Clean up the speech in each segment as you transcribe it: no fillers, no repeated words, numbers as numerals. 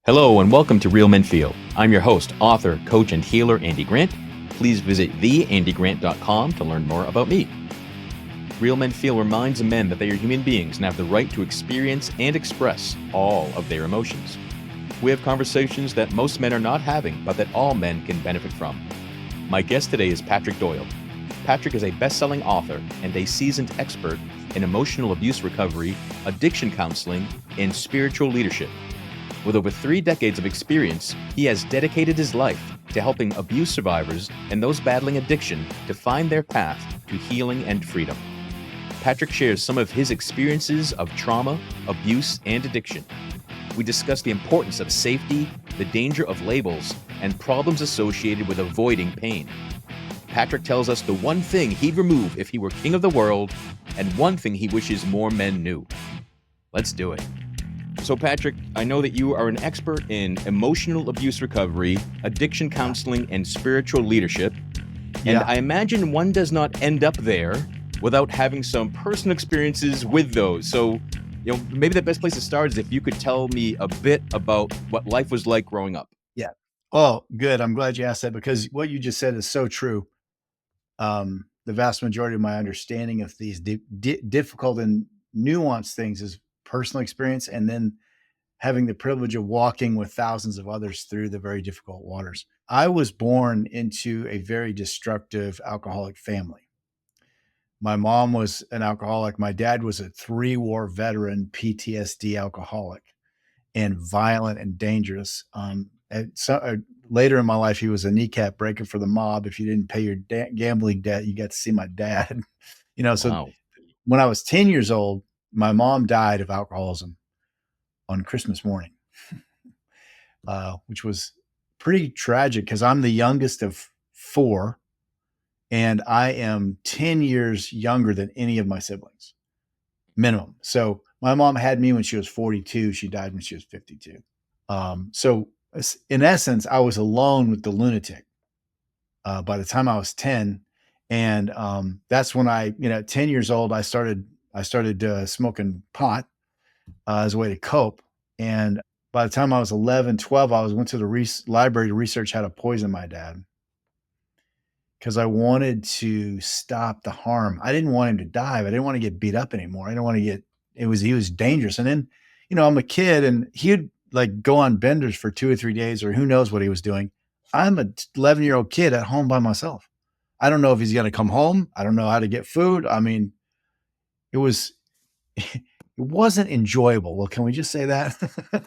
Hello and welcome to Real Men Feel. I'm your host, author, coach, and healer, Andy Grant. Please visit theandygrant.com to learn more about me. Real Men Feel reminds men that they are human beings and have the right to experience and express all of their emotions. We have conversations that most men are not having, but that all men can benefit from. My guest today is Patrick Doyle. Patrick is a best-selling author and a seasoned expert in emotional abuse recovery, addiction counseling, and spiritual leadership. With over 3 decades of experience, he has dedicated his life to helping abuse survivors and those battling addiction to find their path to healing and freedom. Patrick shares some of his experiences of trauma, abuse, and addiction. We discuss the importance of safety, the danger of labels, and problems associated with avoiding pain. Patrick tells us the one thing he'd remove if he were king of the world, and one thing he wishes more men knew. Let's do it. So Patrick, I know that you are an expert in emotional abuse recovery, addiction counseling, and spiritual leadership. And I imagine one does not end up there without having some personal experiences with those. So, maybe the best place to start is if you could tell me a bit about what life was like growing up. Yeah. Oh, good. I'm glad you asked that because what you just said is so true. The vast majority of my understanding of these difficult and nuanced things is personal experience, and then having the privilege of walking with thousands of others through the very difficult waters. I was born into a very destructive alcoholic family. My mom was an alcoholic. My dad was a 3-war veteran PTSD alcoholic and violent and dangerous. Later in my life, he was a kneecap breaker for the mob. If you didn't pay your gambling debt, you got to see my dad. So Wow. When I was 10 years old, my mom died of alcoholism on Christmas morning, which was pretty tragic because I'm the youngest of 4, and I am 10 years younger than any of my siblings, minimum. So my mom had me when she was 42. She died when she was 52. So in essence, I was alone with the lunatic by the time I was 10. And that's when at 10 years old, I started smoking pot as a way to cope. And by the time I was 11, 12, I went to the library to research how to poison my dad because I wanted to stop the harm. I didn't want him to die, but I didn't want to get beat up anymore. I didn't want to he was dangerous. And then, I'm a kid and he'd like go on benders for 2 or 3 days or who knows what he was doing. I'm a 11-year-old kid at home by myself. I don't know if he's going to come home. I don't know how to get food. I mean, it wasn't enjoyable. Well, can we just say that?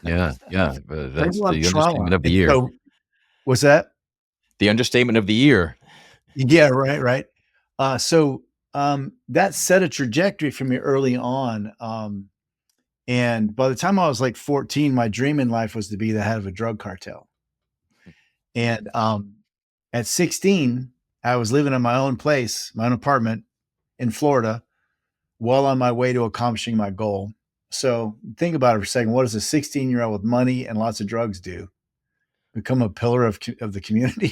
Yeah. That's the trauma. understatement of the year. So, what's that? The understatement of the year. Yeah, right. So that set a trajectory for me early on. And by the time I was like 14, my dream in life was to be the head of a drug cartel. And at 16, I was living in my own place, my own apartment in Florida, well on my way to accomplishing my goal. So think about it for a second. What does a 16-year-old with money and lots of drugs do? Become a pillar of the community?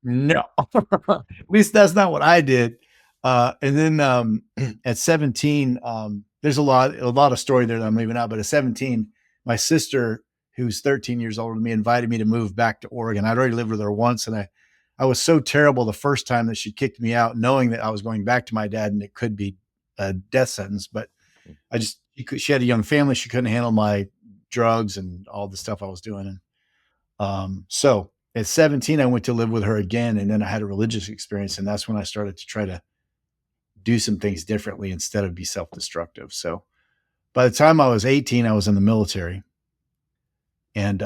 No, at least that's not what I did. And then at 17, there's a lot of story there that I'm leaving out. But at 17, my sister, who's 13 years older than me, invited me to move back to Oregon. I'd already lived with her once, and I was so terrible the first time that she kicked me out, knowing that I was going back to my dad and it could be a death sentence. But she had a young family. She couldn't handle my drugs and all the stuff I was doing. And so at 17, I went to live with her again, and then I had a religious experience, and that's when I started to try to do some things differently instead of be self-destructive. So by the time I was 18, I was in the military. And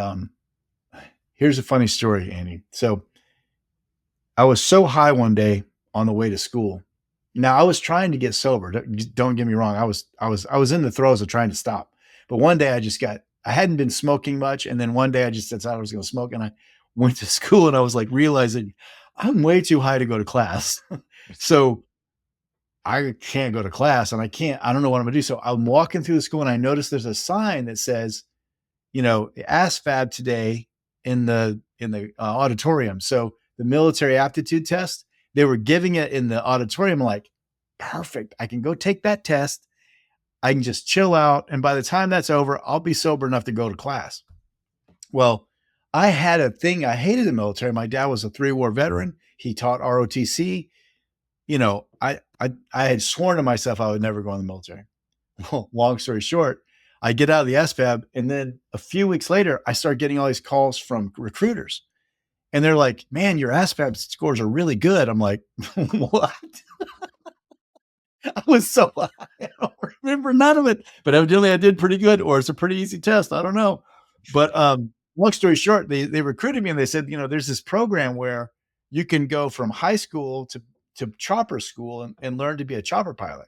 here's a funny story, Andy. So I was so high one day on the way to school. Now I was trying to get sober. Don't get me wrong. I was in the throes of trying to stop. But one day I hadn't been smoking much. And then one day I just decided I was going to smoke, and I went to school and I was like realizing I'm way too high to go to class. So I can't go to class and I don't know what I'm gonna do. So I'm walking through the school and I noticed there's a sign that says, ASVAB today in the auditorium. So the military aptitude test, they were giving it in the auditorium. I'm like, perfect. I can go take that test. I can just chill out. And by the time that's over, I'll be sober enough to go to class. Well, I had a thing. I hated the military. My dad was a 3-war veteran. He taught ROTC. You know, I had sworn to myself I would never go in the military. Well, long story short, I get out of the SFAB, and then a few weeks later, I start getting all these calls from recruiters. And they're like, man, your SFAB scores are really good. I'm like, what? I was so, I don't remember none of it, but evidently I did pretty good, or it's a pretty easy test. I don't know. But long story short, they recruited me and they said, you know, there's this program where you can go from high school to chopper school and learn to be a chopper pilot.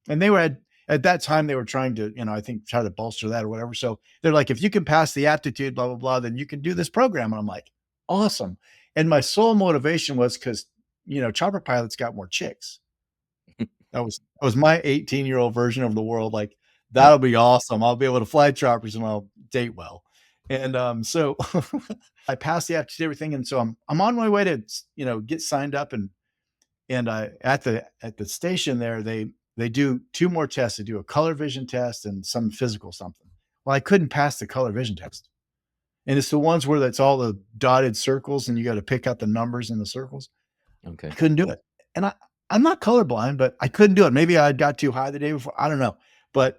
And they were at that time, they were trying to, you know, I think try to bolster that or whatever. So they're like, if you can pass the aptitude, blah, blah, blah, then you can do this program. And I'm like, awesome. And my sole motivation was because, you know, chopper pilots got more chicks. That was my 18-year-old version of the world. Like, that'll be awesome. I'll be able to fly choppers and I'll date well. And so I passed the aptitude, everything. And so I'm on my way to, you know, get signed up and I at the station there, they do 2 more tests. They do a color vision test and some physical something. Well, I couldn't pass the color vision test. And it's the ones where that's all the dotted circles and you got to pick out the numbers in the circles. Okay. I couldn't do it. And I'm not colorblind, but I couldn't do it. Maybe I got too high the day before. I don't know. But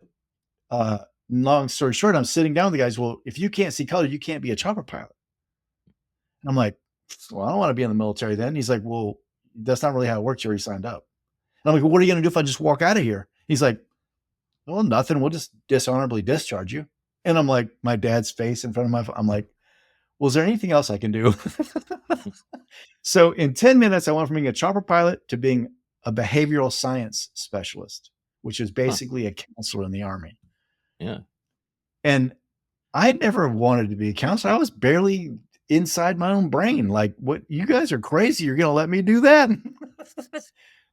long story short, I'm sitting down with the guys. Well, if you can't see color, you can't be a chopper pilot. And I'm like, well, I don't want to be in the military then. He's like, well, that's not really how it works. You already signed up. And I'm like, well, what are you going to do if I just walk out of here? He's like, well, nothing. We'll just dishonorably discharge you. And I'm like, my dad's face in front of my phone. I'm like, well, is there anything else I can do? So in 10 minutes, I went from being a chopper pilot to being a behavioral science specialist, which is basically a counselor in the Army. Yeah. And I never wanted to be a counselor. I was barely inside my own brain. Like, what? You guys are crazy. You're going to let me do that?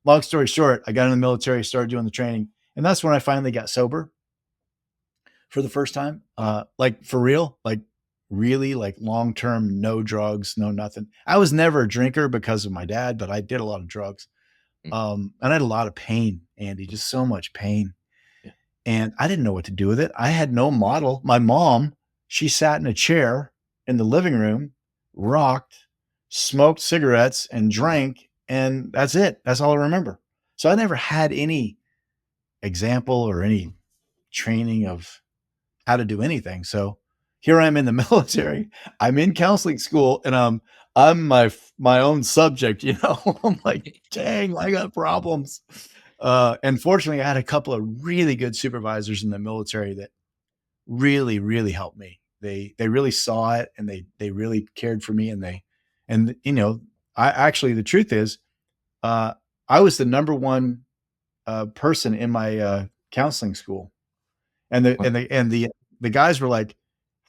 Long story short, I got in the military, started doing the training. And that's when I finally got sober for the first time. Like, for real, like really, like long-term, no drugs, no nothing. I was never a drinker because of my dad, but I did a lot of drugs. And I had a lot of pain, Andy, just so much pain. Yeah. And I didn't know what to do with it. I had no model. My mom, she sat in a chair in the living room, rocked, smoked cigarettes and drank. And that's it. That's all I remember. So I never had any example or any training of how to do anything. So here I am in the military. I'm in counseling school and I'm my own subject, you know. I'm like, dang, I got problems. And fortunately, I had a couple of really good supervisors in the military that really, really helped me. They really saw it and they really cared for me. And you know, I actually, the truth is, I was the number one person in my counseling school, and the guys were like,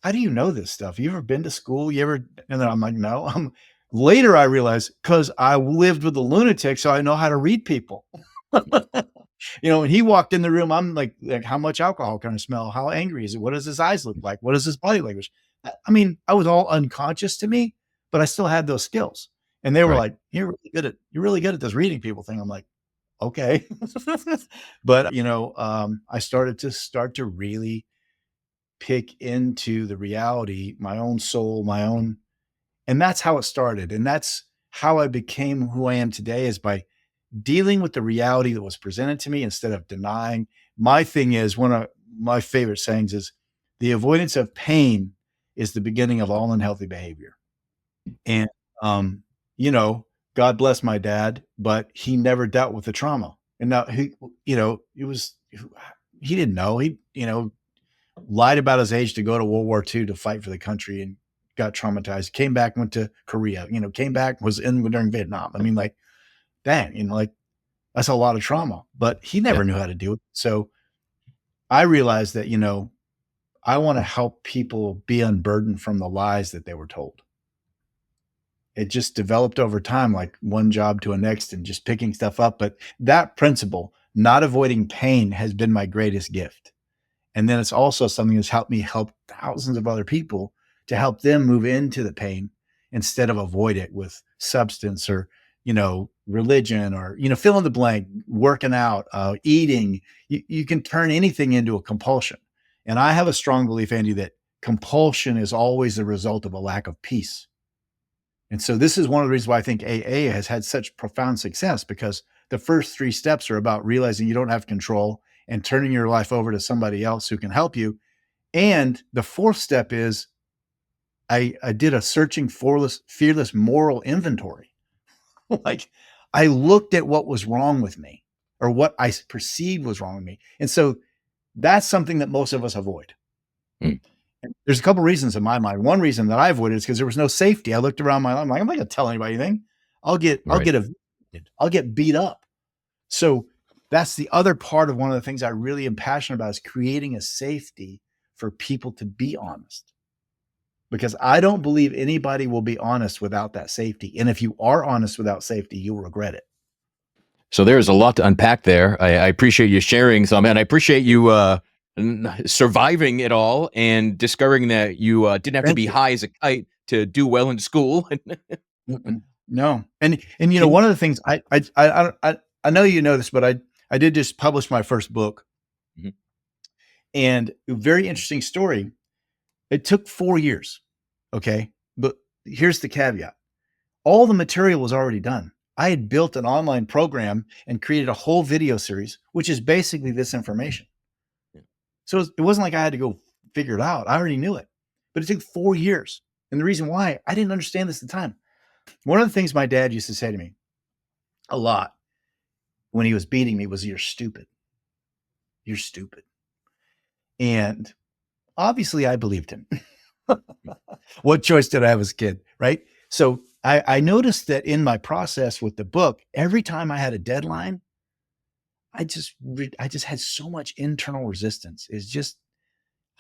how do you know this stuff? You ever been to school? You ever? And then I'm like, no. Later, I realized because I lived with the lunatics, so I know how to read people. You know, when he walked in the room, I'm like, how much alcohol can I smell? How angry is it? What does his eyes look like? What is his body language? I mean, I was all unconscious to me, but I still had those skills. And they were like, you're really good at this reading people thing. I'm like, okay. But, you know, I started to really pick into the reality, my own soul, and that's how it started. And that's how I became who I am today, is by dealing with the reality that was presented to me instead of denying. My thing is, one of my favorite sayings is, the avoidance of pain is the beginning of all unhealthy behavior. And, you know, God bless my dad, but he never dealt with the trauma. And now he, you know, he didn't know. He, you know, lied about his age to go to World War II to fight for the country and got traumatized, came back, went to Korea, you know, came back, was in during Vietnam. I mean, like, dang, you know, like, that's a lot of trauma, but he never knew how to do it. So I realized that, you know, I want to help people be unburdened from the lies that they were told. It just developed over time, like one job to a next and just picking stuff up. But that principle, not avoiding pain, has been my greatest gift. And then it's also something that's helped me help thousands of other people to help them move into the pain instead of avoid it with substance or, religion, or, fill in the blank, working out, eating, you can turn anything into a compulsion. And I have a strong belief, Andy, that compulsion is always the result of a lack of peace. And so this is one of the reasons why I think AA has had such profound success, because the first 3 steps are about realizing you don't have control and turning your life over to somebody else who can help you. And the 4th step is I did a searching, fearless moral inventory. Like, I looked at what was wrong with me, or what I perceived was wrong with me. And so that's something that most of us avoid. Mm. There's a couple reasons in my mind. One reason that I avoided is because there was no safety. I looked around my life, I'm like, I'm not going to tell anybody anything. I'll get beat up. So that's the other part of one of the things I really am passionate about, is creating a safety for people to be honest. Because I don't believe anybody will be honest without that safety. And if you are honest without safety, you'll regret it. So there's a lot to unpack there. I appreciate you sharing some, and I appreciate you surviving it all and discovering that you didn't have to be high as a kite to do well in school. No. And one of the things I know you know this, but I did just publish my first book. Mhm. And a very interesting story. It took 4 years. Okay. But here's the caveat. All the material was already done. I had built an online program and created a whole video series, which is basically this information. Yeah. So it wasn't like I had to go figure it out. I already knew it, but it took 4 years. And the reason why, I didn't understand this at the time. One of the things my dad used to say to me a lot when he was beating me was, "You're stupid. You're stupid." And obviously I believed him. What choice did I have as a kid, right? So I noticed that in my process with the book, every time I had a deadline, I just had so much internal resistance.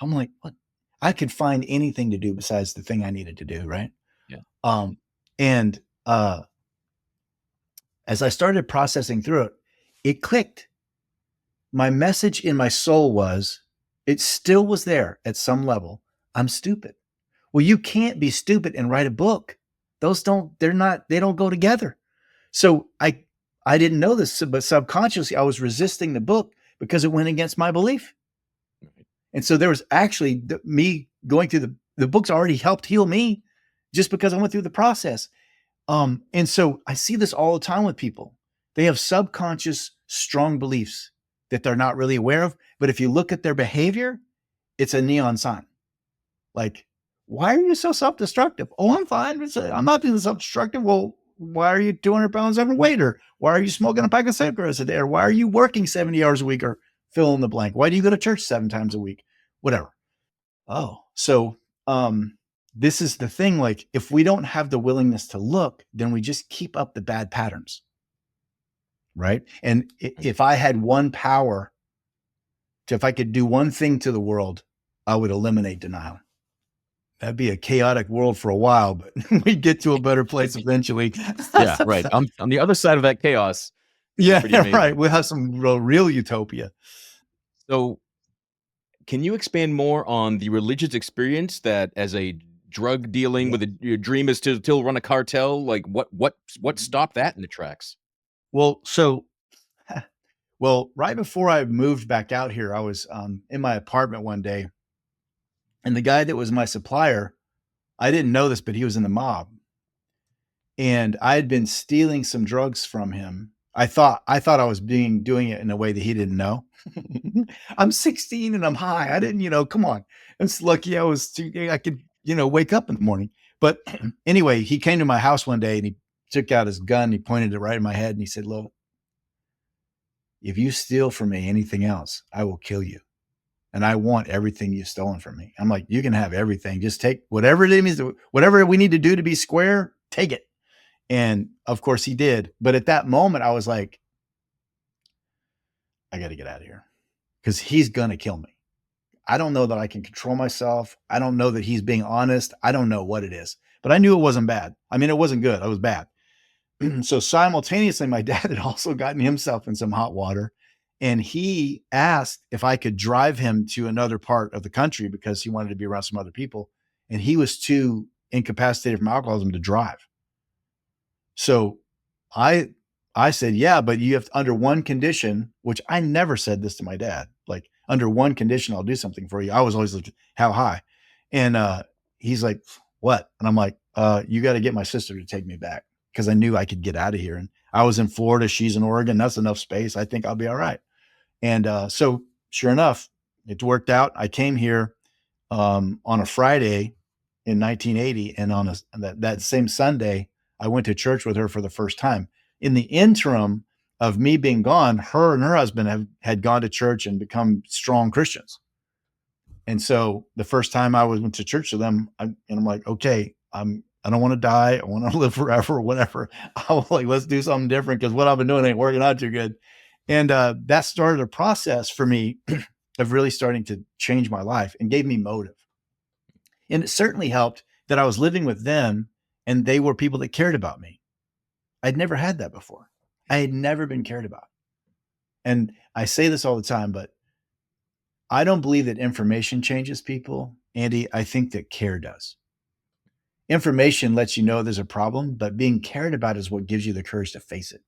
I'm like, what? I could find anything to do besides the thing I needed to do, right? Yeah. And as I started processing through it, it clicked. My message in my soul was, it still was there at some level. I'm stupid. Well, you can't be stupid and write a book. They don't go together. So I didn't know this, but subconsciously I was resisting the book because it went against my belief. And so there was actually me going through the book's already helped heal me just because I went through the process. And so I see this all the time with people. They have subconscious, strong beliefs that they're not really aware of. But if you look at their behavior, it's a neon sign. Like, why are you so self-destructive? Oh, I'm fine. I'm not being self-destructive. Well, why are you 200 pounds overweight? Or why are you smoking a pack of cigarettes a day? Or why are you working 70 hours a week? Or fill in the blank. Why do you go to church 7 times a week? Whatever. Oh, so this is the thing. Like, if we don't have the willingness to look, then we just keep up the bad patterns. Right. And if I had one power, if I could do one thing to the world, I would eliminate denial. That'd be a chaotic world for a while, but we'd get to a better place eventually. Yeah, right. On the other side of that chaos. Yeah, right. We'll have some real utopia. So can you expand more on the religious experience that, as a drug dealing with your dream is to still run a cartel? Like what stopped that in the tracks? Well, right before I moved back out here, I was in my apartment one day, and the guy that was my supplier, I didn't know this, but he was in the mob. And I had been stealing some drugs from him. I thought I was doing it in a way that he didn't know. I'm 16 and I'm high. I didn't, come on. It's lucky I could, wake up in the morning. But anyway, he came to my house one day and he took out his gun. He pointed it right in my head and he said, "Look, if you steal from me anything else, I will kill you. And I want everything you've stolen from me." I'm like, "You can have everything. Just take whatever it is, whatever we need to do to be square, take it." And of course he did. But at that moment, I was like, I got to get out of here because he's going to kill me. I don't know that I can control myself. I don't know that he's being honest. I don't know what it is, but I knew it wasn't bad. I mean, it wasn't good. It was bad. So simultaneously, my dad had also gotten himself in some hot water, and he asked if I could drive him to another part of the country because he wanted to be around some other people. And he was too incapacitated from alcoholism to drive. So I said, yeah, but you have to, under one condition, which I never said this to my dad, like under one condition, I'll do something for you. I was always like, how high? And he's like, what? And I'm like, you got to get my sister to take me back, because I knew I could get out of here. And I was in Florida, she's in Oregon. That's enough space. I think I'll be all right. And so sure enough, it worked out. I came here on a Friday in 1980, and on that same Sunday, I went to church with her for the first time. In the interim of me being gone, her and her husband had gone to church and become strong Christians. And so the first time I went to church with them, I'm like, okay, I don't want to die. I want to live forever or whatever. I was like, let's do something different, because what I've been doing ain't working out too good. And that started a process for me of really starting to change my life and gave me motive. And it certainly helped that I was living with them and they were people that cared about me. I'd never had that before. I had never been cared about. And I say this all the time, but I don't believe that information changes people, Andy. I think that care does. Information lets you know there's a problem, but being cared about is what gives you the courage to face it.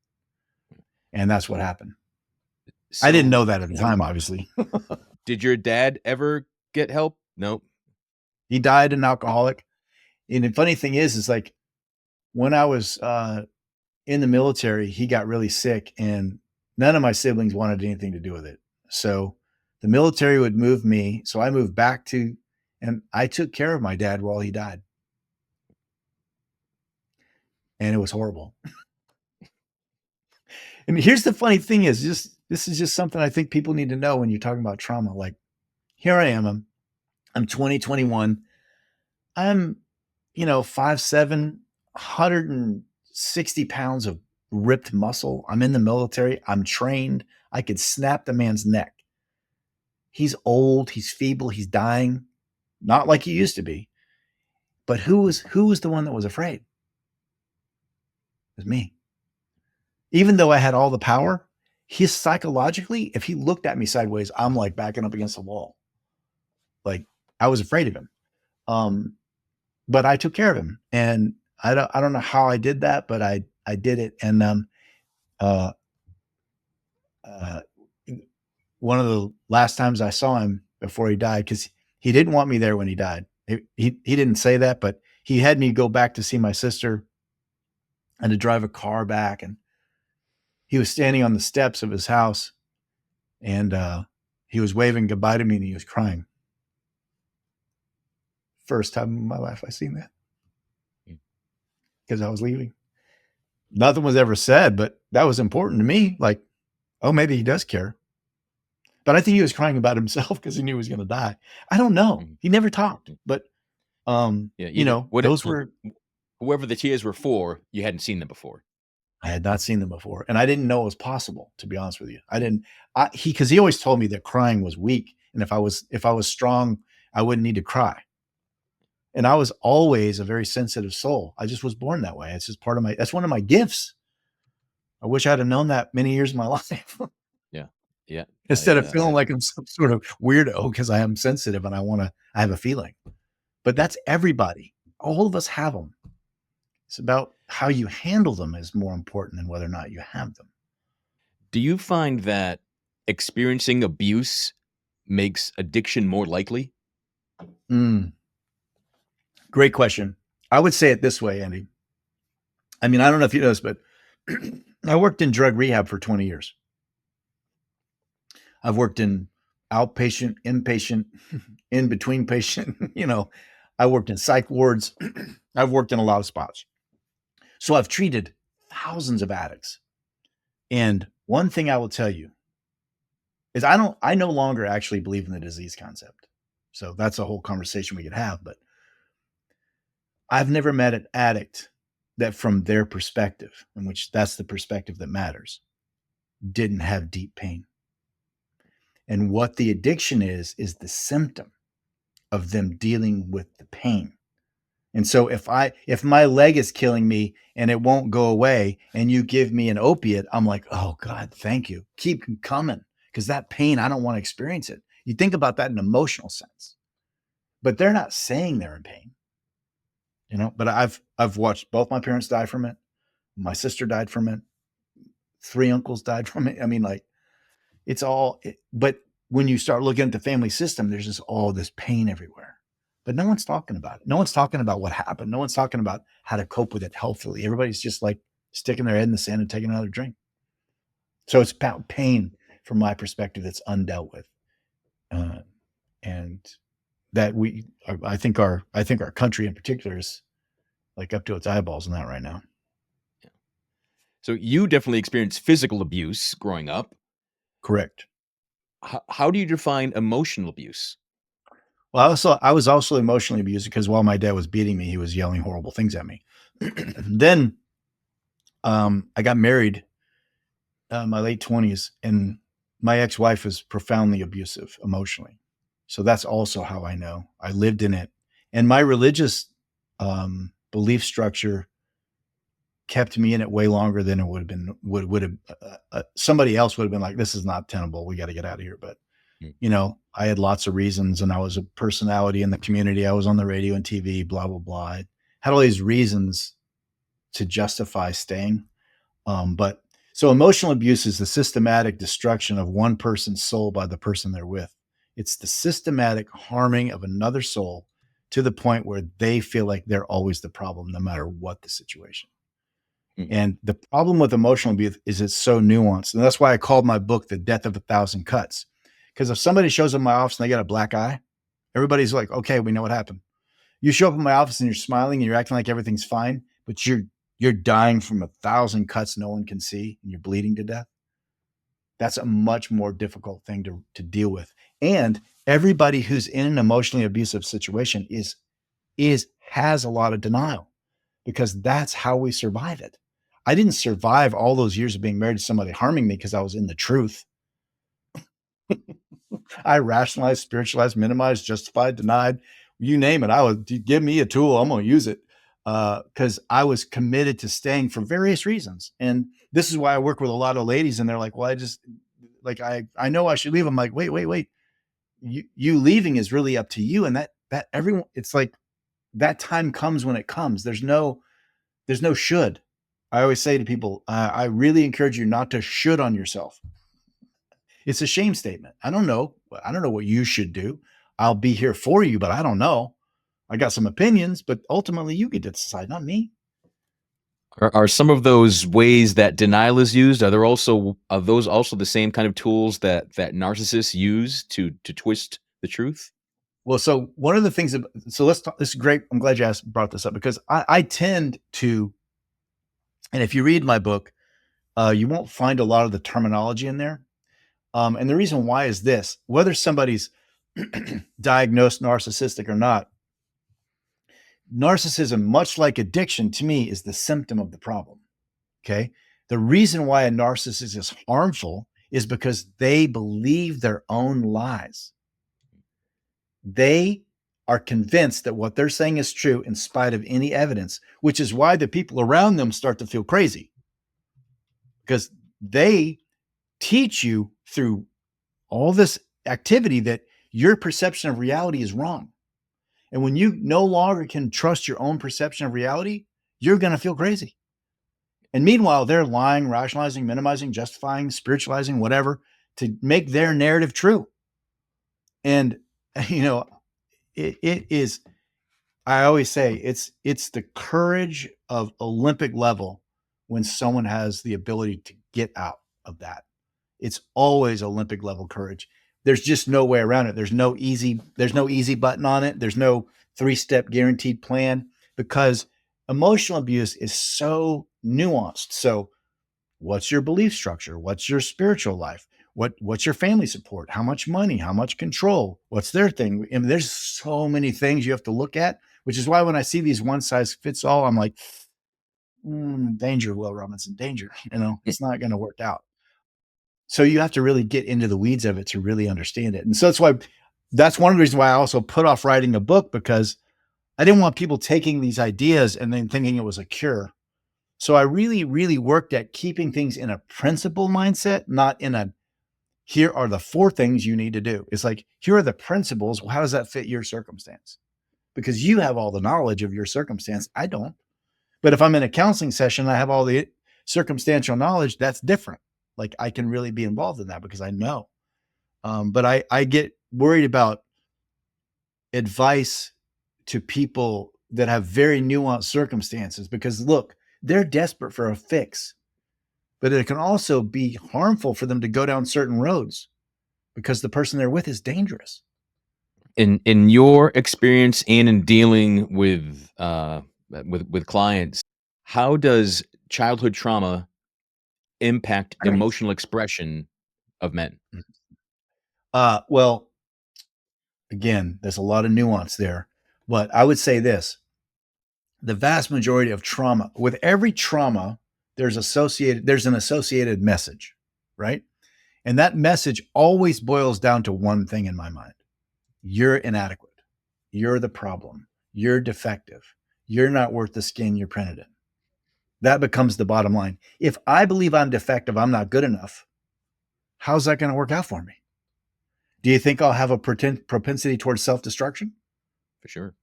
And that's what happened. So, I didn't know that at the time, obviously. Did your dad ever get help? Nope. He died an alcoholic. And the funny thing is like when I was in the military, he got really sick and none of my siblings wanted anything to do with it. So the military would move me. So I moved back and I took care of my dad while he died. And it was horrible. And here's the funny thing is this is just something I think people need to know when you're talking about trauma. Like, here I am. I'm 20, 21. I'm, 5'7", 160 pounds of ripped muscle. I'm in the military. I'm trained. I could snap the man's neck. He's old. He's feeble. He's dying. Not like he used to be. But who was the one that was afraid? It was me. Even though I had all the power, he's psychologically, if he looked at me sideways, I'm like backing up against the wall. Like, I was afraid of him. But I took care of him, and I don't know how I did that, but I did it. And one of the last times I saw him before he died, because he didn't want me there when he died. He didn't say that, but he had me go back to see my sister and to drive a car back. And he was standing on the steps of his house, and he was waving goodbye to me, and he was crying. First time in my life I seen that, because I was leaving. Nothing was ever said, but that was important to me. Like, oh, maybe he does care. But I think he was crying about himself because he knew he was going to die. I don't know. He never talked, but those were, whoever the tears were for, you hadn't seen them before. I had not seen them before, and I didn't know it was possible, to be honest with you. Because he always told me that crying was weak, and if I was strong, I wouldn't need to cry. And I was always a very sensitive soul. I just was born that way. It's just that's one of my gifts. I wish I'd have known that many years of my life. Yeah. Instead of feeling like I'm some sort of weirdo because I am sensitive and I have a feeling. But that's everybody. All of us have them. It's about how you handle them is more important than whether or not you have them. Do you find that experiencing abuse makes addiction more likely? Great question. I would say it this way, Andy. I mean, I don't know if you know this, but I worked in drug rehab for 20 years. I've worked in outpatient, inpatient, in between patient, I worked in psych wards. I've worked in a lot of spots. So I've treated thousands of addicts. And one thing I will tell you is I no longer actually believe in the disease concept. So that's a whole conversation we could have, but I've never met an addict that from their perspective, in which that's the perspective that matters, didn't have deep pain. And what the addiction is the symptom of them dealing with the pain. And so if my leg is killing me and it won't go away and you give me an opiate, I'm like, oh God, thank you. Keep coming. Because that pain, I don't want to experience it. You think about that in an emotional sense, but they're not saying they're in pain, but I've watched both my parents die from it. My sister died from it. 3 uncles died from it. I mean, like, it's all, but when you start looking at the family system, there's just all this pain everywhere. But no one's talking about it. No one's talking about what happened. No one's talking about how to cope with it healthily. Everybody's just like sticking their head in the sand and taking another drink. So it's about pain from my perspective that's undealt with. And that I think our country in particular is like up to its eyeballs in that right now. So you definitely experienced physical abuse growing up. Correct. How do you define emotional abuse? Well, I was also emotionally abused because while my dad was beating me, he was yelling horrible things at me. Then I got married in my late 20s, and my ex-wife was profoundly abusive emotionally. So that's also how I know. I lived in it. And my religious belief structure kept me in it way longer than it would have been, would have somebody else would have been like, this is not tenable. We got to get out of here. But, you know, I had lots of reasons, and I was a personality in the community. I was on the radio and TV, blah, blah, blah. I had all these reasons to justify staying. But so emotional abuse is the systematic destruction of one person's soul by the person they're with. It's the systematic harming of another soul to the point where they feel like they're always the problem, no matter what the situation. And the problem with emotional abuse is it's so nuanced. And that's why I called my book The Death of a Thousand Cuts. Because if somebody shows up in my office and they got a black eye, everybody's like, okay, we know what happened. You show up in my office and you're smiling and you're acting like everything's fine, but you're dying from 1,000 cuts no one can see and you're bleeding to death. That's a much more difficult thing to deal with. And everybody who's in an emotionally abusive situation has a lot of denial, because that's how we survive it. I didn't survive all those years of being married to somebody harming me because I was in the truth. I rationalized, spiritualized, minimized, justified, denied, you name it. Give me a tool, I'm going to use it. Because I was committed to staying for various reasons. And this is why I work with a lot of ladies, and they're like, well, I know I should leave. I'm like, wait. You leaving is really up to you. And that everyone, it's like that time comes when it comes. There's no should. I always say to people, I really encourage you not to should on yourself. It's a shame statement. I don't know what you should do. I'll be here for you, but I don't know. I got some opinions, but ultimately you get to decide, not me. Are some of those ways that denial is used, are those also the same kind of tools that narcissists use to twist the truth? Well, so one of the things, let's talk, this is great. I'm glad you brought this up, because I tend to, and if you read my book, you won't find a lot of the terminology in there. And the reason why is this: whether somebody's diagnosed narcissistic or not, narcissism, much like addiction, to me is the symptom of the problem. Okay. The reason why a narcissist is harmful is because they believe their own lies. They are convinced that what they're saying is true in spite of any evidence, which is why the people around them start to feel crazy, because they teach you through all this activity that your perception of reality is wrong. And when you no longer can trust your own perception of reality, you're going to feel crazy. And meanwhile, they're lying, rationalizing, minimizing, justifying, spiritualizing, whatever, to make their narrative true. And, you know, it is, I always say it's the courage of Olympic level when someone has the ability to get out of that. It's always Olympic level courage. There's just no way around it. There's no easy button on it. There's no 3-step guaranteed plan, because emotional abuse is so nuanced. So what's your belief structure? What's your spiritual life? What's your family support? How much money? How much control? What's their thing? I mean, there's so many things you have to look at, which is why when I see these one size fits all, I'm like, danger, Will Robinson, danger. You know, it's not going to work out. So you have to really get into the weeds of it to really understand it. And so that's one of the reasons why I also put off writing a book, because I didn't want people taking these ideas and then thinking it was a cure. So I really, really worked at keeping things in a principle mindset, not in a, here are the 4 things you need to do. It's like, here are the principles. Well, how does that fit your circumstance? Because you have all the knowledge of your circumstance. I don't. But if I'm in a counseling session, I have all the circumstantial knowledge, that's different. Like I can really be involved in that because I know. But I get worried about advice to people that have very nuanced circumstances because look, they're desperate for a fix, but it can also be harmful for them to go down certain roads because the person they're with is dangerous. In your experience and in dealing with clients, how does childhood trauma impact emotional expression of men? Well, again, there's a lot of nuance there, but I would say this: the vast majority of trauma, with every trauma, there's an associated message, right? And that message always boils down to one thing in my mind: you're inadequate. You're the problem. You're defective. You're not worth the skin you're printed in. That becomes the bottom line. If I believe I'm defective, I'm not good enough, how's that going to work out for me? Do you think I'll have a propensity towards self-destruction? For sure.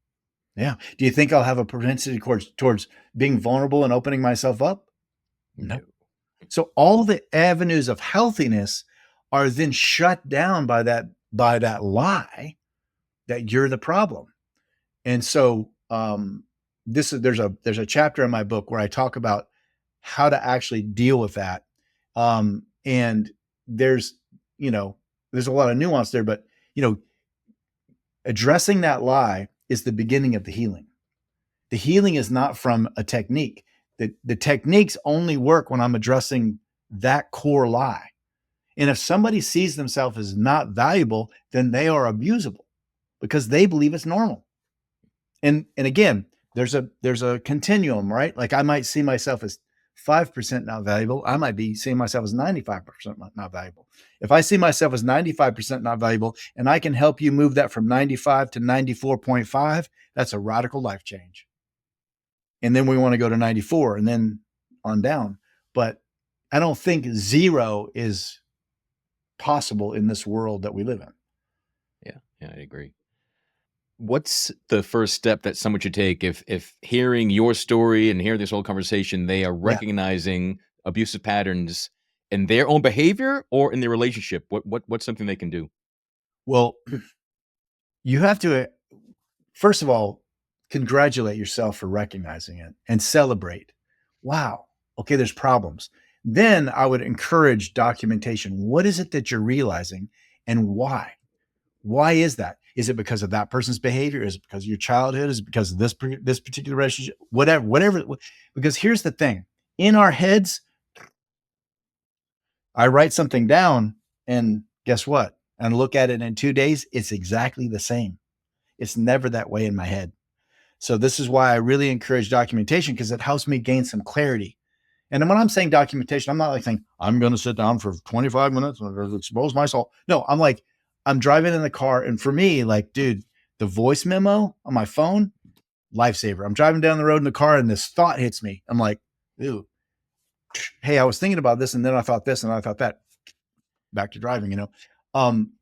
Yeah. Do you think I'll have a propensity towards being vulnerable and opening myself up? No. So all the avenues of healthiness are then shut down by that lie that you're the problem. And so there's a chapter in my book where I talk about how to actually deal with that. And there's a lot of nuance there, but addressing that lie is the beginning of the healing. The healing is not from a technique. The techniques only work when I'm addressing that core lie. And if somebody sees themselves as not valuable, then they are abusable because they believe it's normal. And again, there's a continuum, right? Like I might see myself as 5% not valuable. I might be seeing myself as 95% not valuable. If I see myself as 95% not valuable and I can help you move that from 95 to 94.5, that's a radical life change. And then we want to go to 94 and then on down. But I don't think 0 is possible in this world that we live in. Yeah, I agree. What's the first step that someone should take if hearing your story and hearing this whole conversation, they are recognizing abusive patterns in their own behavior or in their relationship? What's something they can do? Well, you have to, first of all, congratulate yourself for recognizing it and celebrate. Wow. Okay, there's problems. Then I would encourage documentation. What is it that you're realizing and why? Why is that? Is it because of that person's behavior? Is it because of your childhood? Is it because of this particular relationship? Whatever. Because here's the thing: in our heads, I write something down, and guess what? And look at it in 2 days, it's exactly the same. It's never that way in my head. So this is why I really encourage documentation because it helps me gain some clarity. And when I'm saying documentation, I'm not like saying I'm going to sit down for 25 minutes and expose my soul. No, I'm like, I'm driving in the car. And for me, like, dude, the voice memo on my phone, lifesaver. I'm driving down the road in the car and this thought hits me. I'm like, ooh, hey, I was thinking about this and then I thought this and I thought that. Back to driving,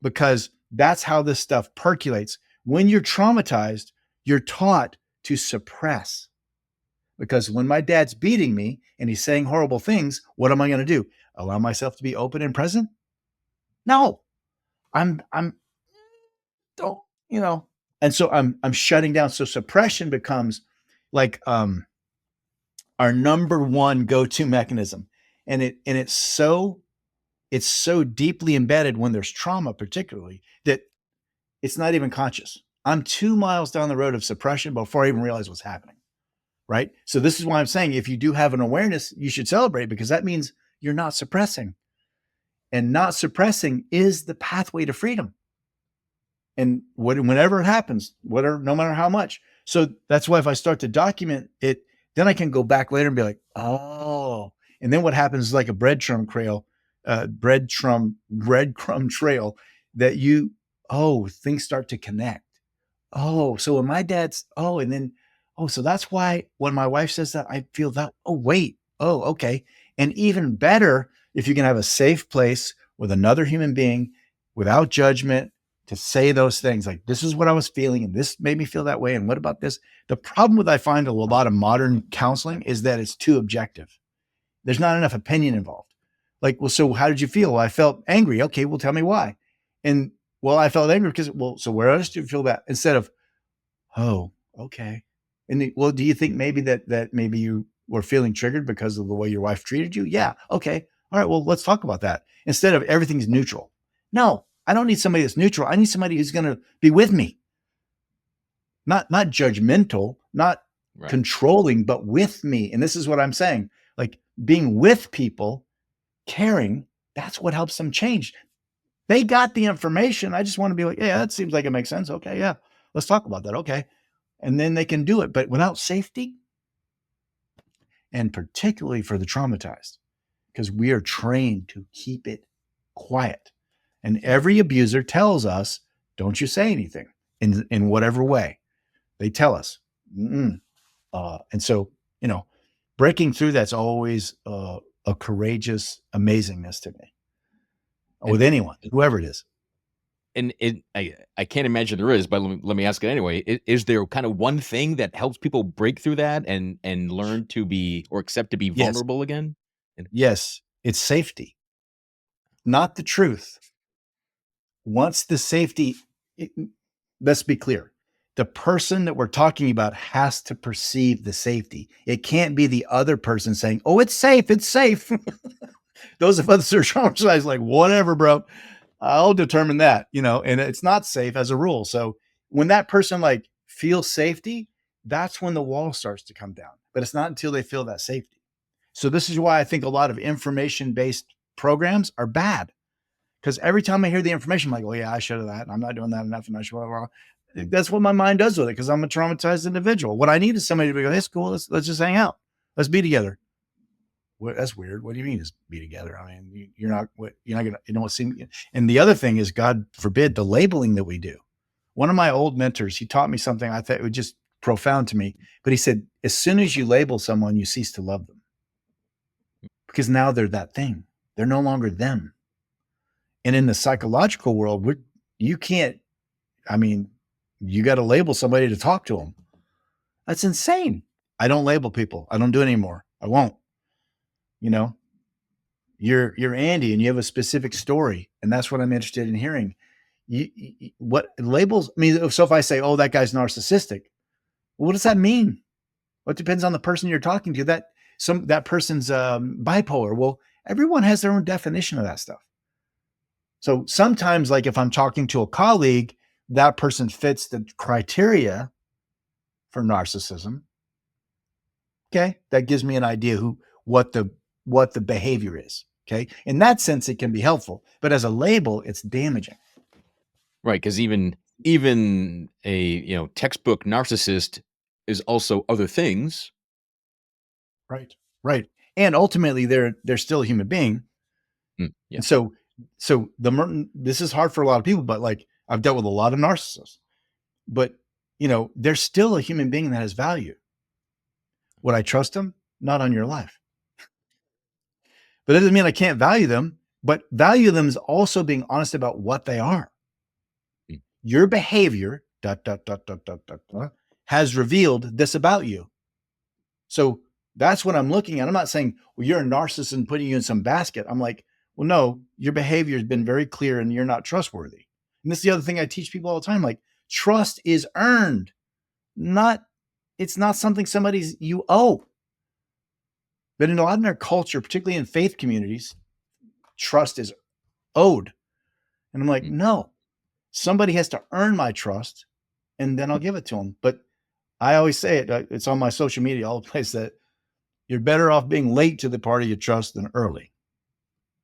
because that's how this stuff percolates. When you're traumatized, you're taught to suppress. Because when my dad's beating me and he's saying horrible things, what am I going to do? Allow myself to be open and present? No, I'm don't, and so I'm shutting down. So suppression becomes like, our number one go-to mechanism. And it's so deeply embedded when there's trauma, particularly, that it's not even conscious. I'm 2 miles down the road of suppression before I even realize what's happening. Right. So this is why I'm saying if you do have an awareness, you should celebrate because that means you're not suppressing. And not suppressing is the pathway to freedom. And whenever it happens, no matter how much. So that's why if I start to document it, then I can go back later and be like, oh. And then what happens is like a breadcrumb trail that things start to connect. Oh, so when my dad's, and then, so that's why when my wife says that, I feel that, okay. And even better, if you can have a safe place with another human being without judgment, to say those things like, this is what I was feeling and this made me feel that way. And what about this? The problem with I find a lot of modern counseling is that it's too objective. There's not enough opinion involved. Like, well, so how did you feel? Well, I felt angry. Okay, well, tell me why. And well, I felt angry because, well, so where else do you feel that? Instead of, oh, okay. And well, do you think maybe that maybe you were feeling triggered because of the way your wife treated you? Yeah. Okay. All right. Well, let's talk about that. Instead of everything's neutral. No, I don't need somebody that's neutral. I need somebody who's going to be with me. Not judgmental, not controlling, but with me. And this is what I'm saying. Like being with people, caring, that's what helps them change. They got the information. I just want to be like, yeah, that seems like it makes sense. Okay. Yeah. Let's talk about that. Okay. And then they can do it. But without safety, and particularly for the traumatized, because we are trained to keep it quiet. And every abuser tells us, don't you say anything in whatever way. They tell us. And so, breaking through that's always a courageous amazingness to me with anyone, whoever it is. And I can't imagine there is, but let me ask it anyway. Is there kind of one thing that helps people break through that and learn to be or accept to be vulnerable again? Yes, it's safety, not the truth. Once the safety, let's be clear. The person that we're talking about has to perceive the safety. It can't be the other person saying, oh, it's safe. It's safe. Those of us who are traumatized, like, whatever, bro, I'll determine that, and it's not safe as a rule. So when that person like feels safety, that's when the wall starts to come down, but it's not until they feel that safety. So this is why I think a lot of information-based programs are bad. Because every time I hear the information, I'm like, oh yeah, I should have that. I'm not doing that enough. And I should, that's what my mind does with it. Because I'm a traumatized individual. What I need is somebody to be go, hey, it's cool. Let's just hang out. Let's be together. Well, that's weird. What do you mean just be together? I mean, you're not gonna, what seem. And the other thing is, God forbid, the labeling that we do. One of my old mentors, he taught me something I thought was just profound to me. But he said, as soon as you label someone, you cease to love them. Because now they're that thing. They're no longer them. And in the psychological world, you can't, you got to label somebody to talk to them. That's insane. I don't label people. I don't do it anymore. I won't. You're Andy and you have a specific story. And that's what I'm interested in hearing. What labels, so if I say, oh, that guy's narcissistic, well, what does that mean? Well, it depends on the person you're talking to. That person's bipolar. Well, everyone has their own definition of that stuff. So sometimes, like if I'm talking to a colleague, that person fits the criteria for narcissism. Okay. That gives me an idea what the behavior is. Okay. In that sense, it can be helpful, but as a label, it's damaging. Right. Because even a textbook narcissist is also other things. Right. Right. And ultimately they're still a human being. Yeah. And so this is hard for a lot of people, but like I've dealt with a lot of narcissists, but they're still a human being that has value. Would I trust them? Not on your life. But that doesn't mean I can't value them, but value them is also being honest about what they are. Your behavior has revealed this about you. So that's what I'm looking at. I'm not saying, well, you're a narcissist and putting you in some basket. I'm like, well, no, your behavior has been very clear and you're not trustworthy. And this is the other thing I teach people all the time. Like, trust is earned, it's not something you owe. But in a lot of our culture, particularly in faith communities, trust is owed. And I'm like, no, somebody has to earn my trust and then I'll give it to them. But I always say it's on my social media, all the place, that you're better off being late to the party you trust than early.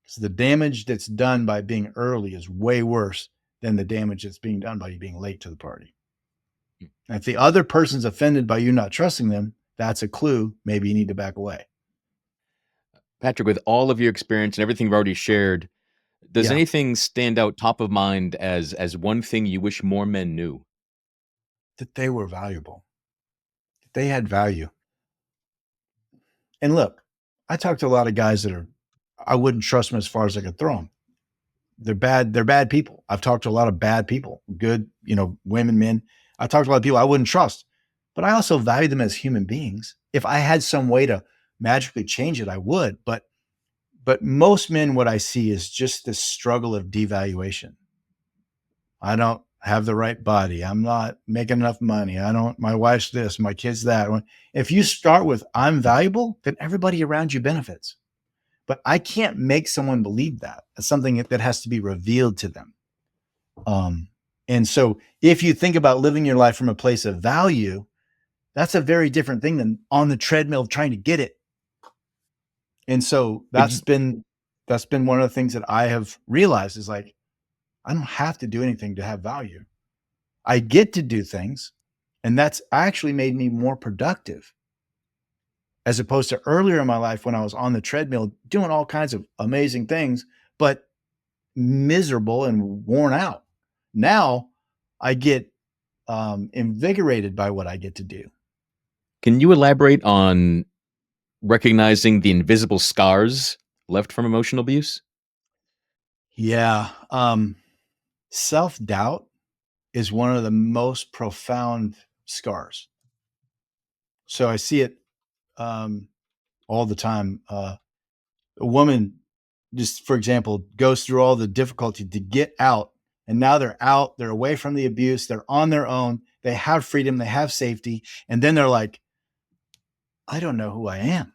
Because the damage that's done by being early is way worse than the damage that's being done by you being late to the party. And if the other person's offended by you not trusting them, that's a clue. Maybe you need to back away. Patrick, with all of your experience and everything you've already shared, does anything stand out top of mind as one thing you wish more men knew? That they were valuable. That they had value. And look, I talk to a lot of guys I wouldn't trust them as far as I could throw them. they're bad. They're bad people. I've talked to a lot of bad people, good, women, men. I talked to a lot of people I wouldn't trust, but I also value them as human beings. If I had some way to magically change it, I would. But most men, what I see is just this struggle of devaluation. I don't have the right body. I'm not making enough money. My wife's this, my kid's that. If you start with I'm valuable, then everybody around you benefits. But I can't make someone believe that. It's something that has to be revealed to them. And so if you think about living your life from a place of value, that's a very different thing than on the treadmill trying to get it. And so that's been one of the things that I have realized is like, I don't have to do anything to have value. I get to do things, and that's actually made me more productive as opposed to earlier in my life when I was on the treadmill doing all kinds of amazing things, but miserable and worn out. Now I get invigorated by what I get to do. Can you elaborate on recognizing the invisible scars left from emotional abuse? Yeah. Self-doubt is one of the most profound scars. So I see it all the time. A woman, just for example, goes through all the difficulty to get out, and now they're out, they're away from the abuse, they're on their own, they have freedom, they have safety, and then they're like, I don't know who I am.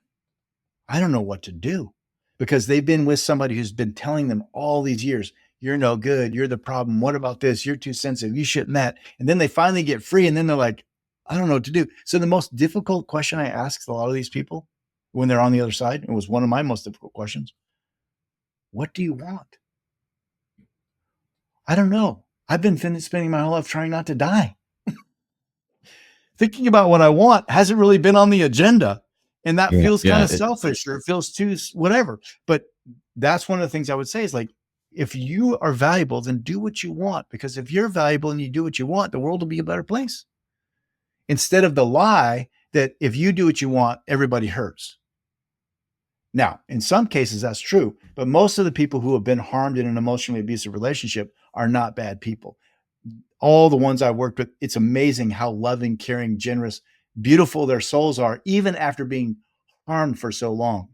I don't know what to do, because they've been with somebody who's been telling them all these years, you're no good, you're the problem, what about this, you're too sensitive, you shouldn't that. And then they finally get free, and then they're like, I don't know what to do. So the most difficult question I ask a lot of these people when they're on the other side, it was one of my most difficult questions, what do you want? I don't know. I've been spending my whole life trying not to die. Thinking about what I want hasn't really been on the agenda. And that feels kind of selfish, or it feels too whatever. But that's one of the things I would say is like, if you are valuable, then do what you want. Because if you're valuable and you do what you want, the world will be a better place. Instead of the lie that if you do what you want, everybody hurts. Now, in some cases, that's true. But most of the people who have been harmed in an emotionally abusive relationship are not bad people. All the ones I've worked with, it's amazing how loving, caring, generous, beautiful their souls are, even after being harmed for so long.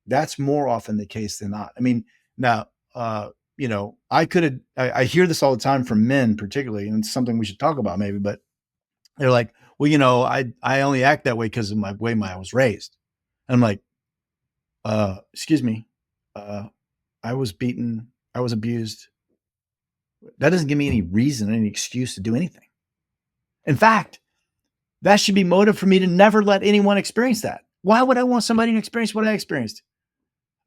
That's more often the case than not. I mean, now, I hear this all the time from men, particularly, and it's something we should talk about maybe, but they're like, well, I only act that way because of my way I was raised. And I'm like, excuse me, I was beaten, I was abused. That doesn't give me any reason, any excuse to do anything. In fact, that should be motive for me to never let anyone experience that. Why would I want somebody to experience what I experienced?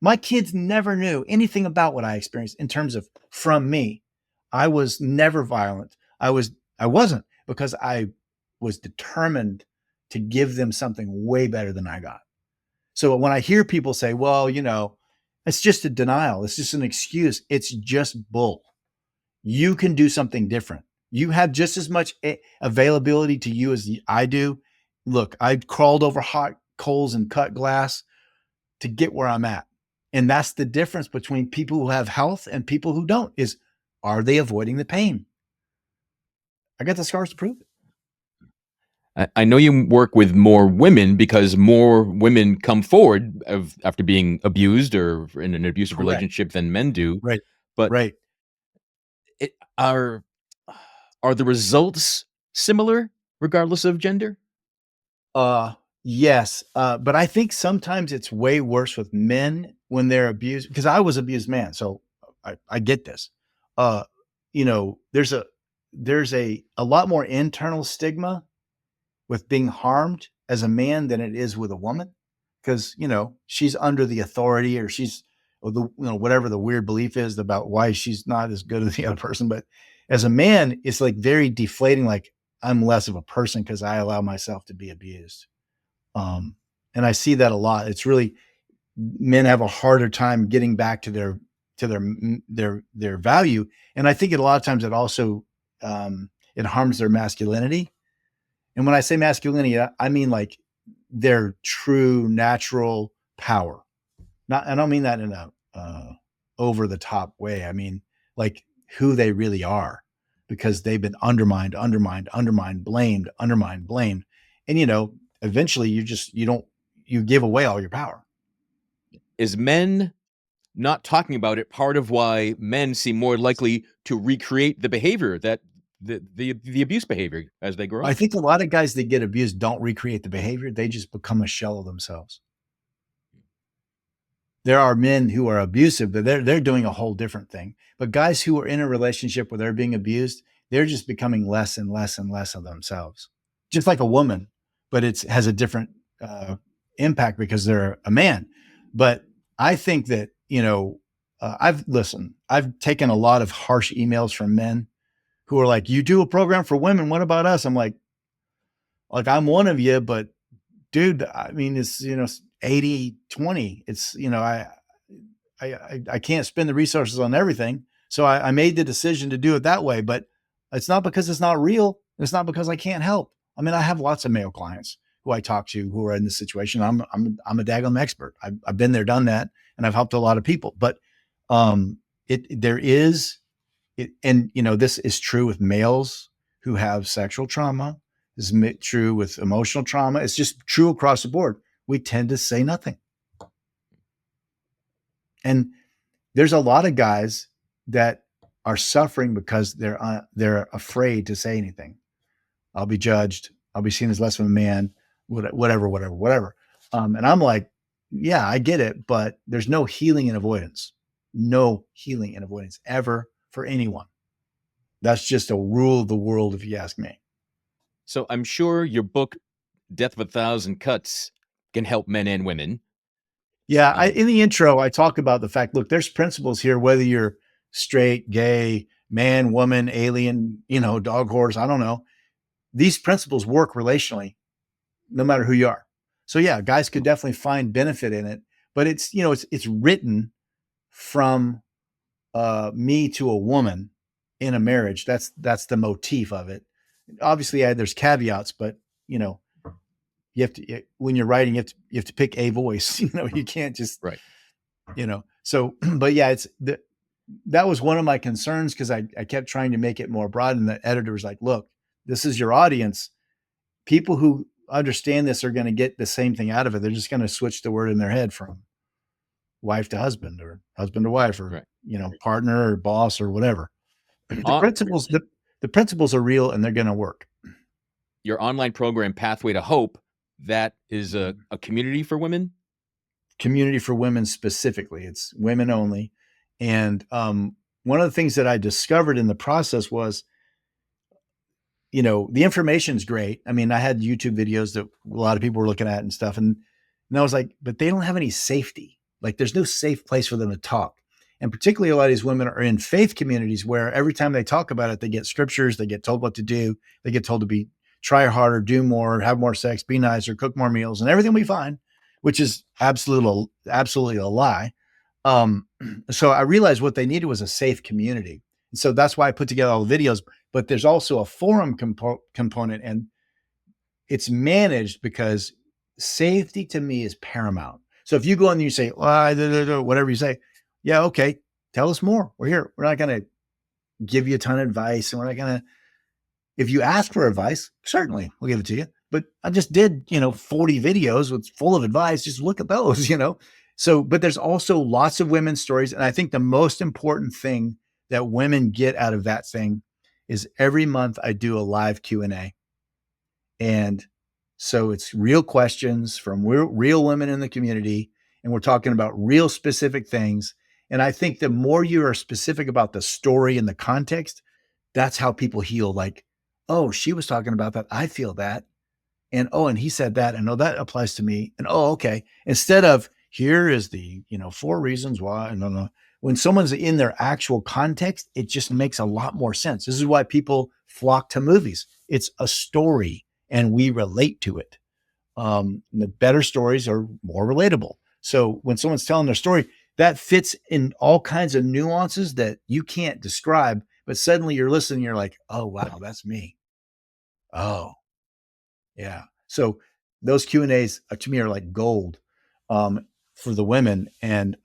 My kids never knew anything about what I experienced in terms of from me. I was never violent. I wasn't, because I was determined to give them something way better than I got. So when I hear people say, well, it's just a denial, it's just an excuse, it's just bull. You can do something different. You have just as much availability to you as I do. Look, I crawled over hot coals and cut glass to get where I'm at. And that's the difference between people who have health and people who don't, is, are they avoiding the pain? I got the scars to prove it. I know you work with more women because more women come forward after being abused or in an abusive relationship than men do. Right. But right. Are the results similar regardless of gender? Yes. But I think sometimes it's way worse with men when they're abused, because I was abused man. So I get this. There's a lot more internal stigma with being harmed as a man than it is with a woman, because, she's under the authority, or she's, or whatever the weird belief is about why she's not as good as the other person. But as a man, it's like very deflating. Like, I'm less of a person because I allow myself to be abused. And I see that a lot. It's really, men have a harder time getting back to their value. And I think a lot of times it also, it harms their masculinity. And when I say masculinity, I mean like their true natural power. I don't mean that in a over the top way. I mean, like who they really are, because they've been undermined, blamed, undermined, blamed. And, eventually you give away all your power. Is men not talking about it part of why men seem more likely to recreate the behavior that the abuse behavior as they grow up? I think a lot of guys that get abused don't recreate the behavior. They just become a shell of themselves. There are men who are abusive, but they're doing a whole different thing. But guys who are in a relationship where they're being abused, they're just becoming less and less and less of themselves. Just like a woman, but it has a different impact because they're a man. But I think that, I've taken a lot of harsh emails from men who are like, you do a program for women. What about us? I'm like, I'm one of you, but dude, I mean, it's, 80-20. It's, I can't spend the resources on everything. So I made the decision to do it that way, but it's not because it's not real. It's not because I can't help. I mean, I have lots of male clients who I talk to who are in this situation. I'm a daggone expert. I've been there, done that, and I've helped a lot of people, but there is it. And, this is true with males who have sexual trauma. This is true with emotional trauma. It's just true across the board. We tend to say nothing. And there's a lot of guys that are suffering because they're afraid to say anything. I'll be judged. I'll be seen as less of a man, whatever. And I'm like, yeah, I get it, but there's no healing and avoidance. No healing and avoidance ever for anyone. That's just a rule of the world, if you ask me. So I'm sure your book, Death of a Thousand Cuts, can help men and women. Yeah. In the intro, I talk about the fact, look, there's principles here, whether you're straight, gay, man, woman, alien, dog, horse, I don't know. These principles work relationally, no matter who you are. So yeah, guys could definitely find benefit in it, but it's, it's written from me to a woman in a marriage. That's the motif of it. Obviously, there's caveats, but you have to, when you're writing, you have to pick a voice. You can't just right. So, but yeah, that was one of my concerns because I kept trying to make it more broad, and the editor was like, "Look, this is your audience. People who understand this are going to get the same thing out of it. They're just going to switch the word in their head from wife to husband or husband to wife or, partner or boss or whatever. The principles are real and they're going to work." Your online program, Pathway to Hope, that is a community for women? Community for women specifically. It's women only. And one of the things that I discovered in the process was, the information is great. I mean, I had YouTube videos that a lot of people were looking at and stuff. And I was like, but they don't have any safety. Like there's no safe place for them to talk. And particularly a lot of these women are in faith communities where every time they talk about it, they get scriptures, they get told what to do. They get told to try harder, do more, have more sex, be nicer, cook more meals, and everything will be fine, which is absolutely a lie. So I realized what they needed was a safe community. And so that's why I put together all the videos, but there's also a forum component, and it's managed because safety to me is paramount. So if you go in and you say, whatever you say, yeah, okay, tell us more. We're here. We're not going to give you a ton of advice, and we're not going to, if you ask for advice, certainly we'll give it to you. But I just did, 40 videos with full of advice. Just look at those, So, but there's also lots of women's stories. And I think the most important thing that women get out of that thing is every month I do a live Q&A. And so it's real questions from real women in the community. And we're talking about real specific things. And I think the more you are specific about the story and the context, that's how people heal. Like, oh, she was talking about that. I feel that. And, oh, and he said that. And, oh, that applies to me. And, oh, okay. Instead of here is the, 4 reasons why. No. When someone's in their actual context, it just makes a lot more sense. This is why people flock to movies. It's a story and we relate to it. The better stories are more relatable. So when someone's telling their story, that fits in all kinds of nuances that you can't describe, but suddenly you're listening, you're like, oh, wow, that's me. Oh, yeah. So those Q&As to me are like gold. for the women, and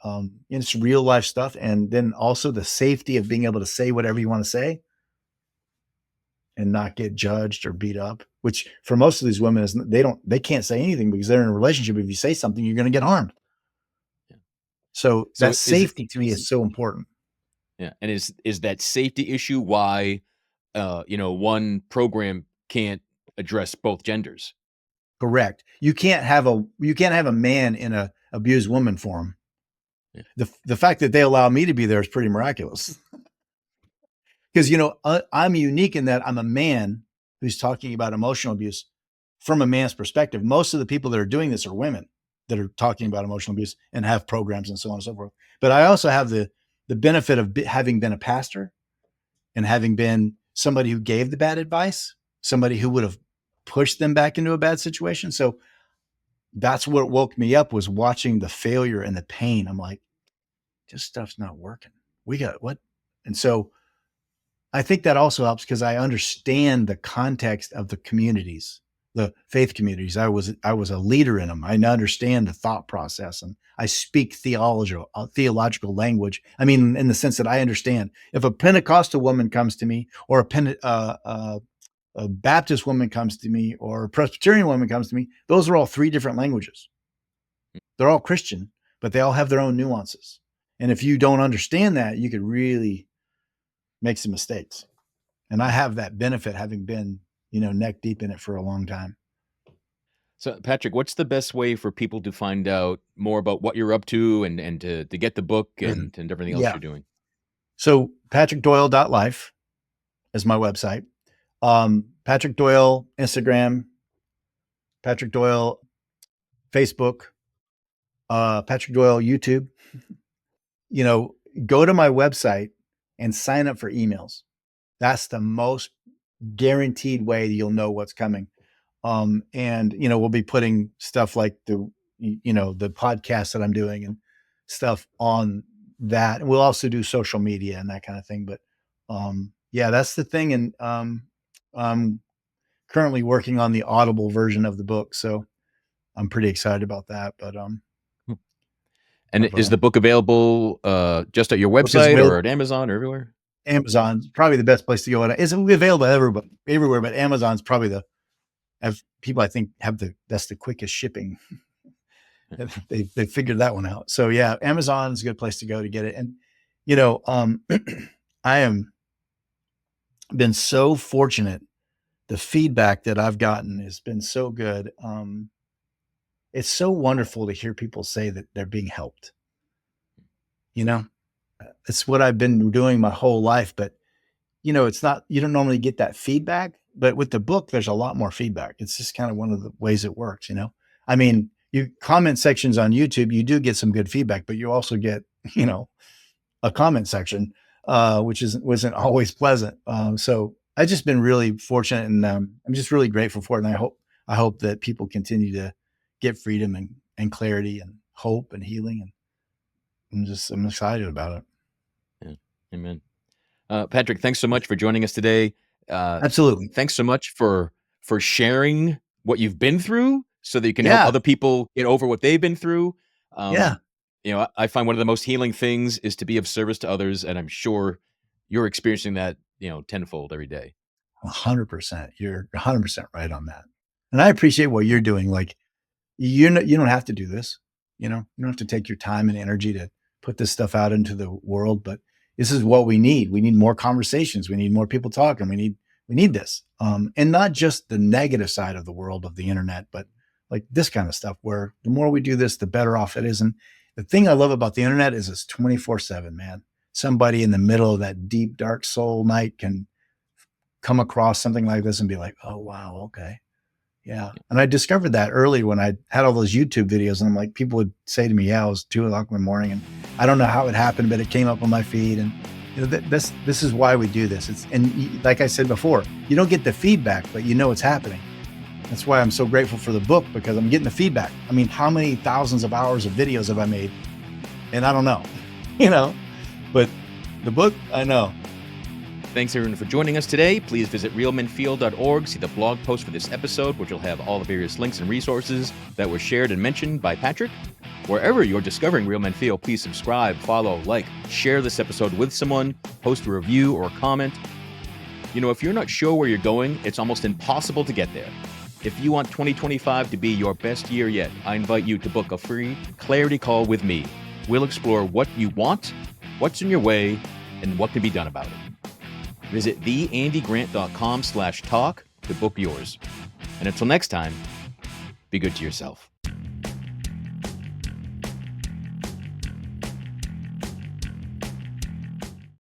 it's real life stuff. And then also the safety of being able to say whatever you want to say and not get judged or beat up, which for most of these women is they can't say anything because they're in a relationship. If you say something, you're going to get harmed. Yeah. So So that safety to me is so important. Yeah. And is that safety issue why, one program can't address both genders? Correct. You can't have a man in a abused woman forum. Yeah. The fact that they allow me to be there is pretty miraculous. Because, I'm unique in that I'm a man who's talking about emotional abuse from a man's perspective. Most of the people that are doing this are women that are talking about emotional abuse and have programs and so on and so forth. But I also have the benefit of having been a pastor and having been somebody who gave the bad advice, somebody who would have pushed them back into a bad situation. So that's what woke me up, was watching the failure and the pain. I'm like, this stuff's not working. We got what? And so I think that also helps because I understand the context of the communities, the faith communities. I was a leader in them. I understand the thought process, and I speak theological language. I mean, in the sense that I understand if a Pentecostal woman comes to me, or a Baptist woman comes to me, or a Presbyterian woman comes to me, those are all three different languages. They're all Christian, but they all have their own nuances. And if you don't understand that, you could really make some mistakes. And I have that benefit, having been, neck deep in it for a long time. So, Patrick, what's the best way for people to find out more about what you're up to and to get the book and everything else Yeah. you're doing? So patrickdoyle.life is my website. Patrick Doyle Instagram, Patrick Doyle Facebook, Patrick Doyle YouTube. Go to my website and sign up for emails. That's the most guaranteed way that you'll know what's coming. And we'll be putting stuff like the podcast that I'm doing and stuff on that. And we'll also do social media and that kind of thing. But that's the thing. And I'm currently working on the Audible version of the book, so I'm pretty excited about that. But and is the book available just at your website or at Amazon or everywhere? Amazon's probably the best place to go. It's available everywhere, but Amazon's probably people I think that's the quickest shipping. They figured that one out. So yeah, Amazon's a good place to go to get it. And I am been so fortunate. The feedback that I've gotten has been so good. It's so wonderful to hear people say that they're being helped. It's what I've been doing my whole life, but it's not, you don't normally get that feedback, but with the book, there's a lot more feedback. It's just kind of one of the ways it works. I mean, you comment sections on YouTube, you do get some good feedback, but you also get, a comment section, which wasn't always pleasant. So I've just been really fortunate, and I'm just really grateful for it. And I hope that people continue to get freedom and clarity and hope and healing. And I'm excited about it. Yeah. Amen. Patrick, thanks so much for joining us today. Absolutely. Thanks so much for sharing what you've been through so that you can help other people get over what they've been through. I find one of the most healing things is to be of service to others. And I'm sure you're experiencing that, tenfold every day. 100%. You're 100% right on that. And I appreciate what you're doing. Like, you don't have to do this, you don't have to take your time and energy to put this stuff out into the world, but this is what we need. We need more conversations. We need more people talking. We need this. And not just the negative side of the world of the internet, but like this kind of stuff, where the more we do this, the better off it is. And the thing I love about the internet is it's 24/7, man. Somebody in the middle of that deep, dark soul night can come across something like this and be like, oh, wow. Okay. Yeah. And I discovered that early when I had all those YouTube videos, and I'm like, people would say to me, yeah, it was 2:00 in the morning, and I don't know how it happened, but it came up on my feed. And this is why we do this. And like I said before, you don't get the feedback, but it's happening. That's why I'm so grateful for the book, because I'm getting the feedback. I mean, how many thousands of hours of videos have I made? And I don't know, but the book, I know. Thanks everyone for joining us today. Please visit realmenfeel.org, see the blog post for this episode, which will have all the various links and resources that were shared and mentioned by Patrick. Wherever you're discovering Real Men Feel, please subscribe, follow, like, share this episode with someone, post a review or a comment. You know, if you're not sure where you're going, it's almost impossible to get there. If you want 2025 to be your best year yet, I invite you to book a free clarity call with me. We'll explore what you want, what's in your way, and what can be done about it. Visit theandygrant.com/talk to book yours. And until next time, be good to yourself.